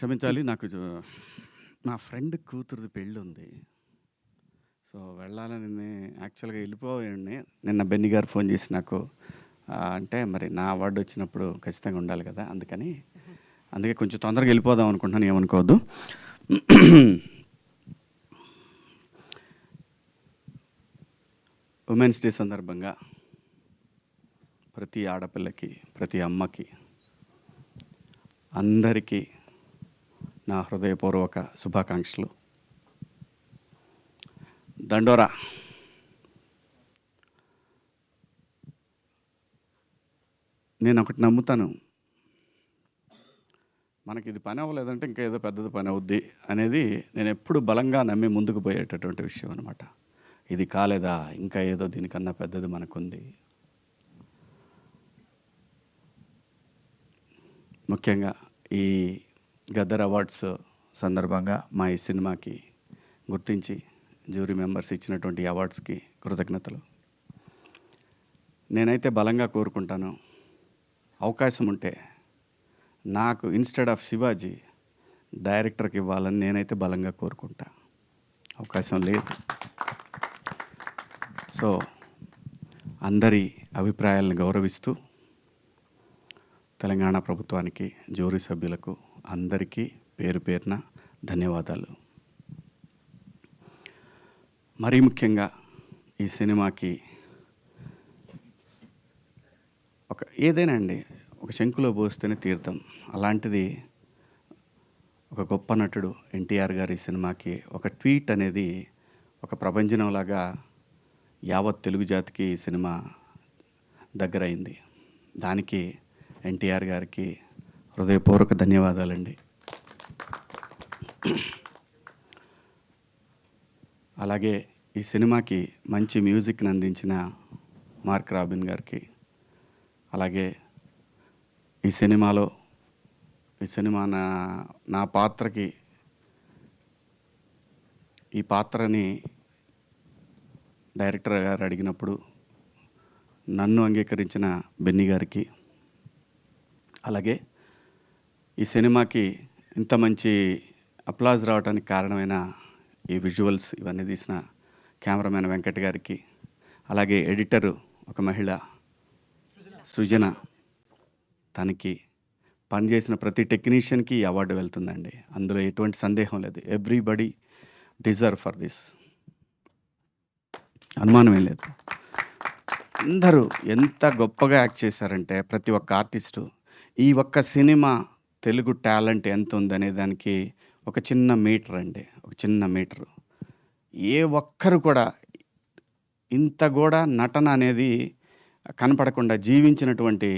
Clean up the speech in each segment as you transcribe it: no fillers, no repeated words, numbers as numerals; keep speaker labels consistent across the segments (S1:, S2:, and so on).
S1: క్షమించాలి.
S2: ప్లీజ్.
S1: నాకు నా ఫ్రెండ్ కూతురిది పెళ్ళుంది. సో, వెళ్ళాలని యాక్చువల్‌గా ఎళ్ళిపోయాన్ని. నిన్న బెన్నీ గారు ఫోన్ చేసి నాకు అంటే మరి నా అవార్డొచ్చినప్పుడు ఖచ్చితంగా ఉండాలి కదా! అందుకే కొంచెం తొందరగా ఎళ్ళిపోదాం అనుకుంటున్నాను. ఏమనుకోవద్దు. ఉమెన్స్ డే సందర్భంగా ప్రతి ఆడపిల్లకి, ప్రతి అమ్మకి, అందరికీ నా హృదయపూర్వక శుభాకాంక్షలు. దండోరా! నేనొకటి నమ్ముతాను. మనకిది పని అవ్వలేదంటే ఇంకా ఏదో పెద్దది పని అవుద్ది అనేది నేనెప్పుడు బలంగా నమ్మి ముందుకు పోయేటటువంటి విషయం అనమాట. ఇది కాలేదా, ఇంకా ఏదో దీనికన్నా పెద్దది మనకుంది. ముఖ్యంగా ఈ గద్దర్ అవార్డ్స్ సందర్భంగా మా ఈ సినిమాకి గుర్తించి జ్యూరీ మెంబర్స్ ఇచ్చినటువంటి అవార్డ్స్కి కృతజ్ఞతలు. నేనైతే బలంగా కోరుకుంటాను, అవకాశం ఉంటే నాకు ఇన్‌స్టెడ్ ఆఫ్ శివాజీ డైరెక్టర్‌కి ఇవ్వాలని నేనైతే బలంగా కోరుకుంటా. అవకాశం లేదు. సో, అందరి అభిప్రాయాలను గౌరవిస్తూ తెలంగాణ ప్రభుత్వానికి, జ్యూరీ సభ్యులకు అందరికీ పేరు పేరున ధన్యవాదాలు. మరీ ముఖ్యంగా ఈ సినిమాకి ఏదైనా అండి, ఒక శంకులో పోస్తేనే తీర్థం. అలాంటిది ఒక గొప్ప నటుడు ఎన్టీఆర్ గారి సినిమాకి ఒక ట్వీట్ అనేది ఒక ప్రభంజనంలాగా యావత్ తెలుగు జాతికి ఈ సినిమా దగ్గరైంది. దానికి ఎన్టీఆర్ గారికి హృదయపూర్వక ధన్యవాదాలండి. అలాగే ఈ సినిమాకి మంచి మ్యూజిక్‌ని అందించిన మార్క్ రాబిన్ గారికి, అలాగే ఈ సినిమా నా పాత్రకి ఈ పాత్రని డైరెక్టర్ గారు అడిగినప్పుడు నన్ను అంగీకరించిన బెన్నీ గారికి, అలాగే ఈ సినిమాకి ఇంత మంచి అప్లాజ్ రావడానికి కారణమైన ఈ విజువల్స్ ఇవన్నీ తీసిన కెమెరామెన్ వెంకట్ గారికి, అలాగే ఎడిటరు ఒక మహిళ సృజన, తనకి పనిచేసిన ప్రతి టెక్నీషియన్‌కి ఈ అవార్డు వెళ్తుందండి. అందులో ఎటువంటి సందేహం లేదు. Everybody deserve for this. అనుమానమేం లేదు. అందరూ ఎంత గొప్పగా యాక్ట్ చేశారంటే ప్రతి ఒక్క ఆర్టిస్టు, ఈ ఒక్క సినిమా తెలుగు టాలెంట్ ఎంత ఉందనే దానికి ఒక చిన్న మీటర్ అండి. ఒక చిన్న మీటరు. ఏ ఒక్కరు కూడా ఇంత కూడా నటన అనేది కనపడకుండా జీవించినటువంటి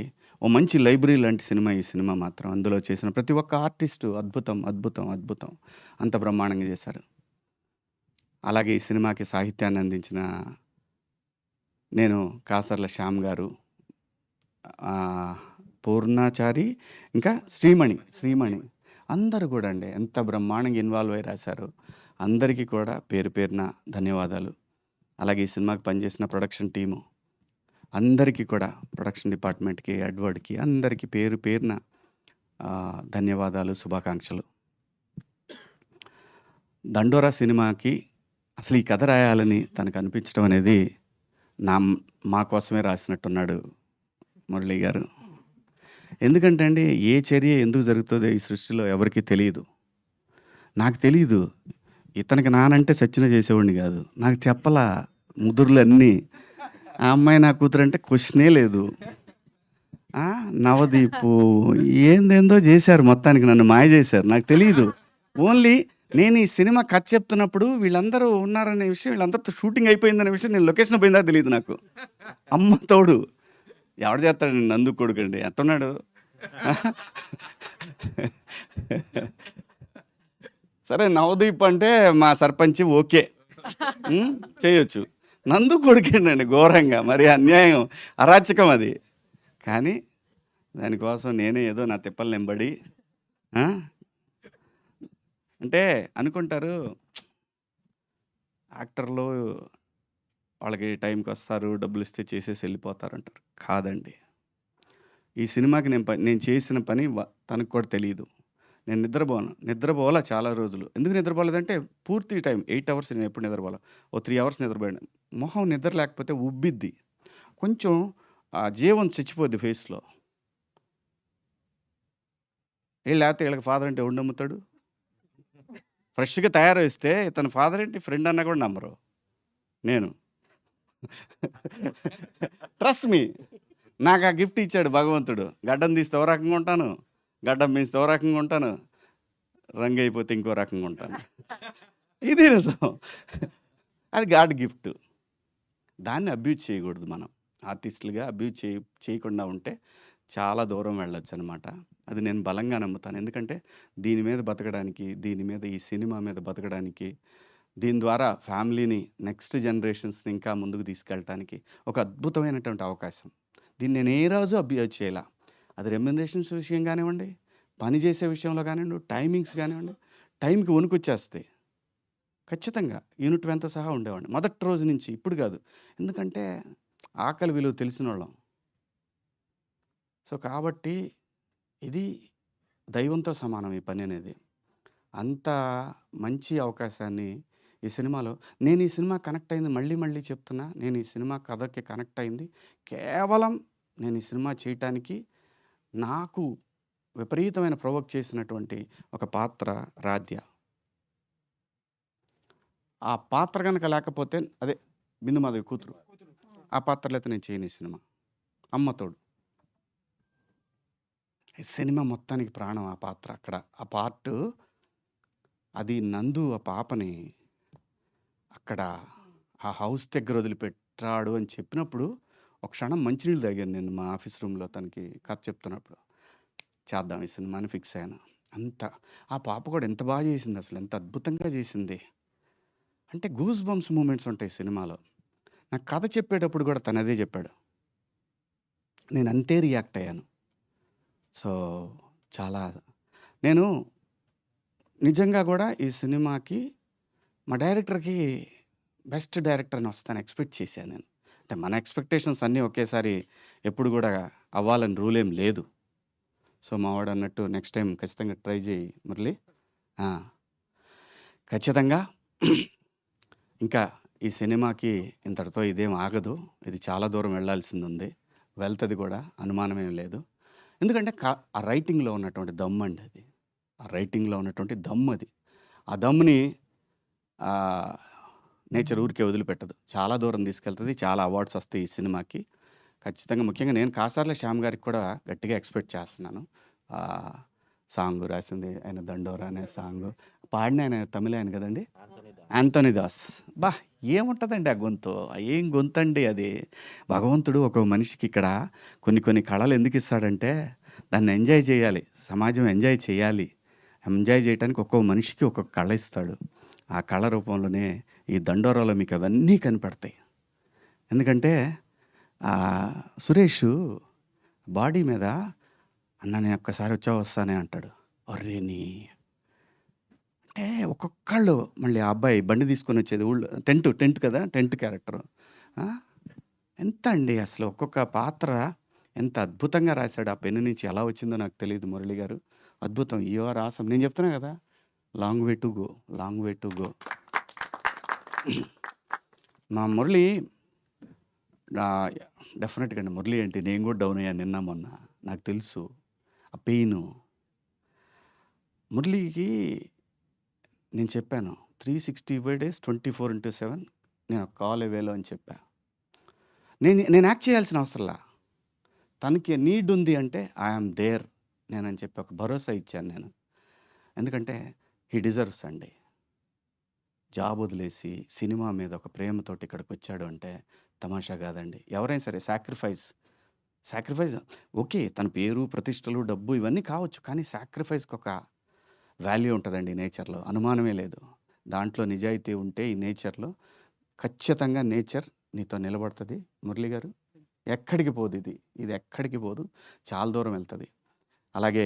S1: ఓ మంచి లైబ్రరీ లాంటి సినిమా ఈ సినిమా మాత్రం. అందులో చేసిన ప్రతి ఒక్క ఆర్టిస్టు అద్భుతం, అద్భుతం, అద్భుతం. అంత బ్రహ్మాండంగా చేశారు. అలాగే ఈ సినిమాకి సాహిత్యాన్ని అందించిన నేను కాసర్ల శ్యామ్ గారు, పూర్ణాచారి, ఇంకా శ్రీమణి అందరూ కూడా అండి ఎంత బ్రహ్మాండంగా ఇన్వాల్వ్ అయ్యి రాశారు. అందరికీ కూడా పేరు పేరున ధన్యవాదాలు. అలాగే ఈ సినిమాకి పనిచేసిన ప్రొడక్షన్ టీము అందరికీ కూడా, ప్రొడక్షన్ డిపార్ట్మెంట్‌కి, ఎడ్వర్డ్‌కి అందరికీ పేరు పేరున ధన్యవాదాలు, శుభాకాంక్షలు. దండోరా సినిమాకి అసలు ఈ కథ రాయాలని తనకు అనిపించడం అనేది మా కోసమే రాసినట్టున్నాడు మురళీ గారు. ఎందుకంటే అండి, ఏ చర్య ఎందుకు జరుగుతుందో ఈ సృష్టిలో ఎవరికీ తెలీదు. నాకు తెలీదు. ఇతనికి నానంటే సచ్చిన చేసేవాడిని కాదు. నాకు చెప్పలా ముదురులన్నీ. ఆ అమ్మాయి నా కూతురంటే క్వెషనే లేదు. నవదీపు ఏందేందో చేశారు, మొత్తానికి నన్ను మాయ చేశారు. నాకు తెలీదు. ఓన్లీ నేను ఈ సినిమా కథ చెప్తున్నప్పుడు వీళ్ళందరూ ఉన్నారనే విషయం, వీళ్ళందరితో షూటింగ్ అయిపోయిందనే విషయం, నేను లొకేషన్ పోయిందా తెలీదు నాకు. అమ్మ తోడు. ఎవడు చేస్తాడండి, నందు కొడుకండి, ఎట్టున్నాడు. సరే, నవదీప్ అంటే మా సర్పంచి ఓకే, చేయొచ్చు. నందు కొడుకేండండి ఘోరంగా, మరి అన్యాయం, అరాచకం అది. కానీ దానికోసం నేనే ఏదో నా తిప్పలు నింబడి అంటే అనుకుంటారు యాక్టర్లు వాళ్ళకి టైంకి వస్తారు, డబ్బులు ఇస్తే చేసేసి వెళ్ళిపోతారు అంటారు. కాదండి, ఈ సినిమాకి నేను చేసిన పని తనకు కూడా తెలియదు. నేను నిద్రపోలా చాలా రోజులు. ఎందుకు నిద్రపోలేదంటే పూర్తి టైం 8 అవర్స్ నేను ఎప్పుడు నిద్రపోలా. ఓ 3 అవర్స్ నిద్రపోయాను. మొహం నిద్ర లేకపోతే ఉబ్బిద్ది. కొంచెం జీవం చచ్చిపోద్ది ఫేస్‌లో. లేకపోతే ఈళ్ళకి ఫాదర్ అంటే ఎవడు నమ్ముతాడు? ఫ్రెష్‌గా తయారొస్తే ఇతను ఫాదర్ ఏంటి, ఫ్రెండ్ అన్నా కూడా నమ్మరు. నేను. Trust me. నాకు ఆ గిఫ్ట్ ఇచ్చాడు భగవంతుడు. గడ్డం తీస్తే ఓ రకంగా ఉంటాను. గడ్డం పెంచితే ఓ రకంగా ఉంటాను. రంగు అయిపోతే ఇంకో రకంగా ఉంటాను. ఇది నిజం. అది గాడ్ గిఫ్ట్. దాన్ని అబ్యూజ్ చేయకూడదు మనం. ఆర్టిస్టులుగా అబ్యూజ్ చేయకుండా ఉంటే చాలా దూరం వెళ్ళొచ్చనమాట. అది నేను బలంగా నమ్ముతాను. ఎందుకంటే దీని మీద బతకడానికి, ఈ సినిమా మీద బతకడానికి, దీని ద్వారా ఫ్యామిలీని, నెక్స్ట్ జనరేషన్స్‌ని ఇంకా ముందుకు తీసుకెళ్ళటానికి ఒక అద్భుతమైనటువంటి అవకాశం. దీన్ని నేను ఏ రోజు అబ్యూజ్ చేయలా. అది రెమ్యునరేషన్స్ విషయం కానివ్వండి, పని చేసే విషయంలో కానివ్వండి, టైమింగ్స్ కానివ్వండి, టైంకి వణుకొచ్చేస్తాయి. ఖచ్చితంగా యూనిట్ సహా ఉండేవాడిని. మొదటి రోజు నుంచి, ఇప్పుడు కాదు. ఎందుకంటే ఆకలి విలువ తెలిసినోళ్ళం. సో, కాబట్టి ఇది దైవంతో సమానం ఈ పని అనేది. అంత మంచి అవకాశాన్ని ఈ సినిమాలో నేను ఈ సినిమా కనెక్ట్ అయింది మళ్ళీ మళ్ళీ చెప్తున్నా. నేను ఈ సినిమా కథకి కనెక్ట్ అయింది కేవలం నేను ఈ సినిమా చేయటానికి నాకు విపరీతమైన ప్రొవోక్ చేసినటువంటి ఒక పాత్ర రాధ్య. ఆ పాత్ర గనక లేకపోతే అదే బిందుమాధవి కూతురు. ఆ పాత్ర లేతే నేను చేయను ఈ సినిమా. అమ్మ తోడు. ఈ సినిమా మొత్తానికి ప్రాణం ఆ పాత్ర అక్కడ. ఆ పార్టు అది నందు ఆ పాపని అక్కడ ఆ హౌస్ దగ్గర వదిలిపెట్టాడు అని చెప్పినప్పుడు ఒక క్షణం మంచినీళ్ళు తాగాను నేను మా ఆఫీస్ రూమ్‌లో తనకి కథ చెప్తున్నప్పుడు. చేద్దాం ఈ సినిమాని ఫిక్స్ అయ్యాను. అంత ఆ పాప కూడా ఎంత బాగా చేసింది అసలు. ఎంత అద్భుతంగా చేసింది. అంటే గూస్ బంప్స్ మూమెంట్స్ ఉంటాయి సినిమాలో. నాకు కథ చెప్పేటప్పుడు కూడా తను అదే చెప్పాడు. నేను అంతే రియాక్ట్ అయ్యాను. సో, చాలా నేను నిజంగా కూడా ఈ సినిమాకి మా డైరెక్టర్‌కి బెస్ట్ డైరెక్టర్ అని వస్తాను ఎక్స్‌పెక్ట్ చేశాను నేను. అంటే మన ఎక్స్‌పెక్టేషన్స్ అన్నీ ఒకేసారి ఎప్పుడు కూడా అవ్వాలని రూల్ ఏం లేదు. సో, మావాడు అన్నట్టు నెక్స్ట్ టైమ్ ఖచ్చితంగా ట్రై చేయి మురళి. ఆ! ఖచ్చితంగా ఇంకా ఈ సినిమాకి ఇంతటితో ఇదేం ఆగదు. ఇది చాలా దూరం వెళ్ళాల్సిందుంది. వెళ్తది కూడా అనుమానమేం లేదు. ఎందుకంటే ఆ రైటింగ్‌లో ఉన్నటువంటి దమ్మండి అది. ఆ రైటింగ్‌లో ఉన్నటువంటి దమ్మది. ఆ దమ్ముని నేచర్ ఊరికే వదిలిపెట్టదు. చాలా దూరం తీసుకెళ్తది. చాలా అవార్డ్స్ వస్తాయి ఈ సినిమాకి. ఖచ్చితంగా ముఖ్యంగా నేను కాసార్ల శ్యామ్ గారికి కూడా గట్టిగా ఎక్స్‌పెక్ట్ చేస్తున్నాను. సాంగ్ రాసింది ఆయన 'దండోరా' అనే సాంగు. పాడిన ఆయన తమిళ్ ఆయన కదండీ! యాంథోనీ దాస్. ఏముంటదండి ఆ గొంతు? ఏం గొంతండి అది. భగవంతుడు ఒక మనిషికి ఇక్కడ కొన్ని కొన్ని కళలు ఎందుకిస్తాడంటే దాన్ని ఎంజాయ్ చేయాలి. సమాజం ఎంజాయ్ చేయాలి. ఎంజాయ్ చేయటానికి ఒక్కో మనిషికి ఒక్కొక్క కళ ఇస్తాడు. ఆ కళ రూపంలోనే ఈ 'దండోరా'లో మీకు అవన్నీ కనపడతాయి. ఎందుకంటే సురేషు బాడీ మీద "అన్న నేను ఒక్కసారి వస్తానే" అంటాడు. అర్రే నీ అంటే ఒక్కొక్కళ్ళు మళ్ళీ ఆ అబ్బాయి బండి తీసుకొని వచ్చేది ఊళ్ళో టెంట్ కదా! Tent character. ఎంత అండి అసలు ఒక్కొక్క పాత్ర ఎంత అద్భుతంగా రాశాడు. ఆ పెన్ను నుంచి ఎలా వచ్చిందో నాకు తెలీదు మురళి గారు. అద్భుతం. You are awesome. నేను చెప్తున్నా కదా! Long way to go. Long way to go. మా మురళి డెఫినెట్‌గా అండి. మురళి ఏంటి నేను కూడా డౌన్ అయ్యాను నిన్న మొన్న. నాకు తెలుసు. ఆ పెయిను. మురళికి నేను చెప్పాను. 365 డేస్ 24/7 నేను కాల్ అవేలో అని చెప్పా. నేను యాక్ట్ చేయాల్సిన అవసరంలా. తనకి నీడ్ ఉంది అంటే ఐ యామ్ దేర్ నేనని చెప్పి ఒక భరోసా ఇచ్చాను నేను. ఎందుకంటే హీ డిజర్వ్స్ అండి. జాబ్ వదిలేసి సినిమా మీద ఒక ప్రేమతోటి ఇక్కడికొచ్చాడు అంటే తమాషా కాదండి. ఎవరైనా సరే సాక్రిఫైస్ ఓకే. తన పేరు, ప్రతిష్టలు, డబ్బు ఇవన్నీ కావచ్చు. కానీ సాక్రిఫైస్‌కి ఒక వాల్యూ ఉంటదండి నేచర్‌లో. అనుమానమే లేదు. దాంట్లో నిజాయితీ ఉంటే ఈ నేచర్‌లో ఖచ్చితంగా నేచర్ నీతో నిలబడతది మురళి గారు. ఎక్కడికి పోదిది. ఇది ఎక్కడికి పోదు. చాలా దూరం వెళ్తది. అలాగే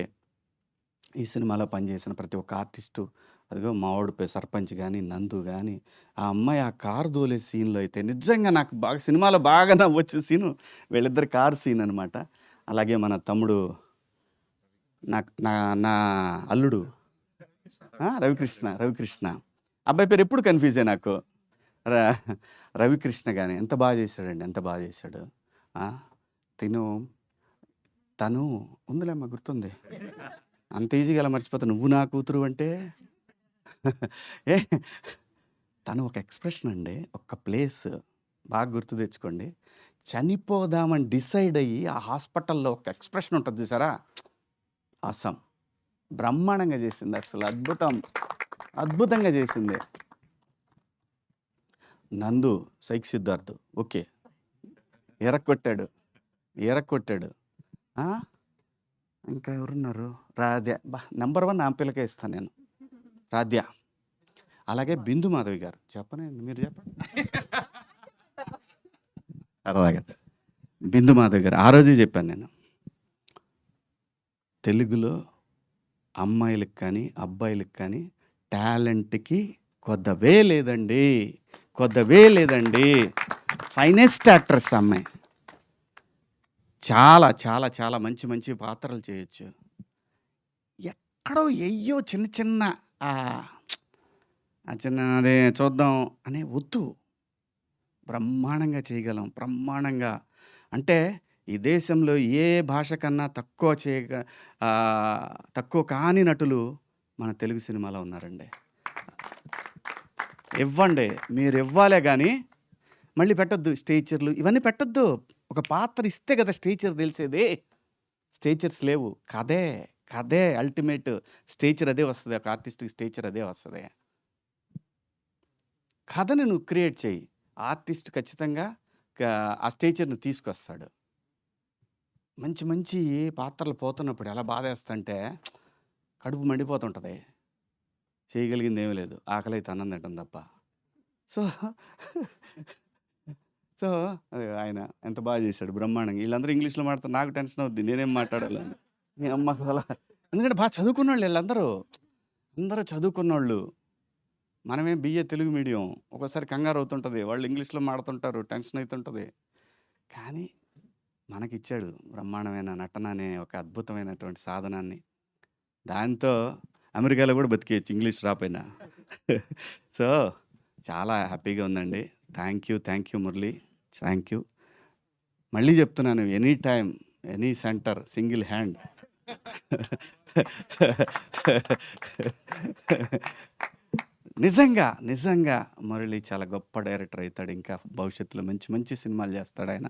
S1: ఈ సినిమాలో పనిచేసిన ప్రతి ఒక్క ఆర్టిస్టు అదిగో మావోడు సర్పంచ్ గాని, నందు గాని, ఆ అమ్మాయి ఆ కారు దోలే సీన్‌లో అయితే నిజంగా నాకు బాగా సినిమాలో బాగా నవ్వొచ్చిన సీను వీళ్ళిద్దరి కారు సీన్ అనమాట. అలాగే మన తమ్ముడు నాకు నా నా అల్లుడు రవికృష్ణ అబ్బాయి పేరు ఎప్పుడు కన్ఫ్యూజే నాకు. ర- రవికృష్ణ కానీ ఎంత బాగా చేశాడండి, ఎంత బాగా చేశాడు. ఆ, తిను తను ఉందిలేమ్మా, గుర్తుంది. అంత ఈజీగా అలా మర్చిపోతా నువ్వు నా కూతురు అంటే. ఏ తను ఒక ఎక్స్ప్రెషన్ అండి, ఒక ప్లేస్ బాగా గుర్తు తెచ్చుకోండి. చనిపోదామని డిసైడ్ అయ్యి ఆ హాస్పిటల్లో ఒక ఎక్స్ప్రెషన్ ఉంటుంది చూసారా, అసం బ్రహ్మాండంగా చేసింది, అసలు అద్భుతంగా చేసింది. నందు సైక్ సిద్ధార్థ్ ఓకే, ఎరక్కొట్టాడు. ఆ, ఇంకా ఎవరున్నారు, రాధ్య నెంబర్ 1 ఆ పిల్లకే ఇస్తాను నేను, రాధ్య. అలాగే బిందు మాధవి గారు, చెప్పనండి మీరు చెప్పండి. అలాగే బిందు మాధవి గారు, ఆ రోజే చెప్పాను నేను, తెలుగులో అమ్మాయిలకు కానీ అబ్బాయిలకు కానీ టాలెంట్కి కొద్దవే లేదండి. ఫైనెస్ట్ యాక్ట్రెస్ అమ్మాయి, చాలా చాలా చాలా మంచి మంచి పాత్రలు చేయొచ్చు. ఎక్కడో ఎయ్యో చిన్న చిన్న ఆ చిన్న అదే చూద్దాం అనే వద్దు, బ్రహ్మాండంగా చేయగలం, బ్రహ్మాండంగా. అంటే ఈ దేశంలో ఏ భాష కన్నా తక్కువ కాని నటులు మన తెలుగు సినిమాలో ఉన్నారండి. ఇవ్వండి, మీరు ఇవ్వాలే కానీ మళ్ళీ పెట్టొద్దు స్టేచర్లు ఇవన్నీ పెట్టొద్దు. ఒక పాత్ర ఇస్తే కదా స్టేచర్ తెలిసేది. స్టేచర్స్ లేవు, కథే అల్టిమేట్ స్టేచర్, అదే వస్తుంది. ఒక ఆర్టిస్ట్కి స్టేచర్ అదే వస్తుంది. కథని నువ్వు క్రియేట్ చేయి, ఆర్టిస్ట్ ఖచ్చితంగా ఆ స్టేచర్ని తీసుకొస్తాడు. మంచి మంచి పాత్రలు పోతున్నప్పుడు ఎలా బాధేస్తుంటే కడుపు మండిపోతుంటుంది, చేయగలిగింది ఏమీ లేదు, ఆకలి అయితే అన్నం తింటాం తప్ప. సో సో ఆయన ఎంత బాగా చేశాడు, బ్రహ్మాండంగా. వీళ్ళందరూ ఇంగ్లీష్లో మాట్లాడితే నాకు టెన్షన్ అవుద్ది, నేనేం మాట్లాడాలని. మీ అమ్మకు అలా, ఎందుకంటే బాగా చదువుకున్న వాళ్ళు వీళ్ళందరూ, అందరూ చదువుకున్నోళ్ళు. మనమే బిఏ తెలుగు మీడియం, ఒక్కోసారి కంగారు అవుతుంటుంది, వాళ్ళు ఇంగ్లీష్లో మాడుతుంటారు, టెన్షన్ అవుతుంటుంది. కానీ మనకిచ్చాడు బ్రహ్మాండమైన నటన అనే ఒక అద్భుతమైనటువంటి సాధనాన్ని. దాంతో అమెరికాలో కూడా బతికేయచ్చు ఇంగ్లీష్ రాపోయినా. సో చాలా హ్యాపీగా ఉందండి. Thank you Murali, thank you. మళ్ళీ చెప్తున్నాను, any time any centre single hand. నిజంగా మురళి చాలా గొప్ప డైరెక్టర్ అవుతాడు, ఇంకా భవిష్యత్తులో మంచి మంచి సినిమాలు చేస్తాడు ఆయన.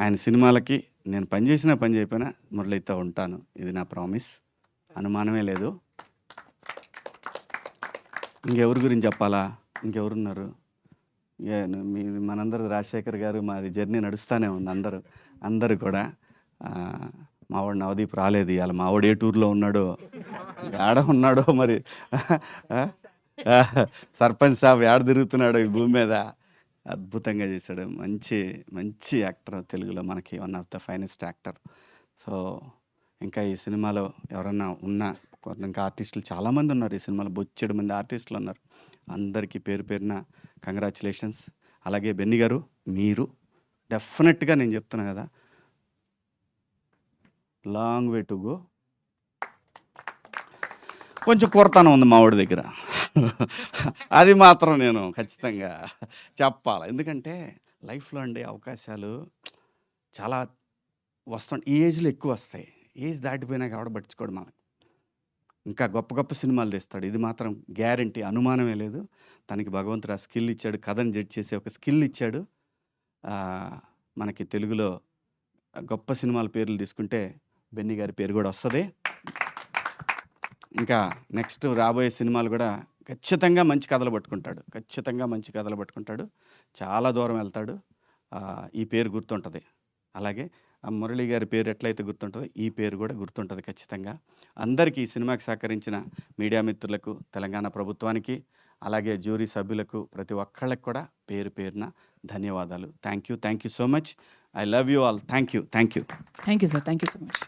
S1: ఆయన సినిమాలకి నేను పని చేయకపోయినా మురళితో ఉంటాను, ఇది నా ప్రామిస్, అనుమానమే లేదు. ఇంకెవరి గురించి చెప్పాలా, ఇంకెవరున్నారు? మనందరూ రాజశేఖర్ గారు, మాది జర్నీ నడుస్తూనే ఉంది. అందరూ కూడా మావాడు నవదీప్ రాలేదు ఇవాళ, మావాడు ఏ టూర్లో ఉన్నాడో, ఏడ ఉన్నాడో మరి. సర్పంచ్ సాబ్ ఏడ తిరుగుతున్నాడో ఈ భూమి మీద. అద్భుతంగా చేశాడు, మంచి యాక్టర్, తెలుగులో మనకి one of the finest actor. So ఇంకా ఈ సినిమాలో ఎవరన్నా ఇంకా ఆర్టిస్టులు చాలామంది ఉన్నారు ఈ సినిమాలో, బొచ్చెడు మంది ఆర్టిస్టులు ఉన్నారు. అందరికీ పేరు పేరున కంగ్రాచులేషన్స్. అలాగే బెన్నీ గారు, మీరు డెఫినెట్గా నేను చెప్తున్నా కదా, లాంగ్ వే టు గో. కొంచెం కొరతనం ఉంది మా వాడి దగ్గర, అది మాత్రం నేను ఖచ్చితంగా చెప్పాలి. ఎందుకంటే లైఫ్లో అండి అవకాశాలు చాలా వస్తాయి, ఈ ఏజ్లో ఎక్కువ వస్తాయి, ఏజ్ దాటిపోయినాక ఎవడ పట్టించుకోడు మనకి. ఇంకా గొప్ప గొప్ప సినిమాలు తీస్తాడు, ఇది మాత్రం గ్యారంటీ, అనుమానమే లేదు. తనకి భగవంతుడు ఆ స్కిల్ ఇచ్చాడు, కథను జడ్జ్ చేసే ఒక స్కిల్ ఇచ్చాడు. మనకి తెలుగులో గొప్ప సినిమాల పేర్లు తీసుకుంటే బెన్నీ గారి పేరు కూడా వస్తుంది. ఇంకా నెక్స్ట్ రాబోయే సినిమాలు కూడా ఖచ్చితంగా మంచి కథలు పట్టుకుంటాడు, చాలా దూరం వెళ్తాడు. ఈ పేరు గుర్తుంటుంది. అలాగే మురళి గారి పేరు ఎట్లయితే గుర్తుంటుందో ఈ పేరు కూడా గుర్తుంటుంది ఖచ్చితంగా. అందరికీ ఈ సినిమాకి సహకరించిన మీడియా మిత్రులకు, తెలంగాణ ప్రభుత్వానికి, అలాగే జ్యూరీ సభ్యులకు, ప్రతి ఒక్కళ్ళకి కూడా పేరు పేరున ధన్యవాదాలు. Thank you so much. I love you all. Thank you
S2: sir. Thank you so much.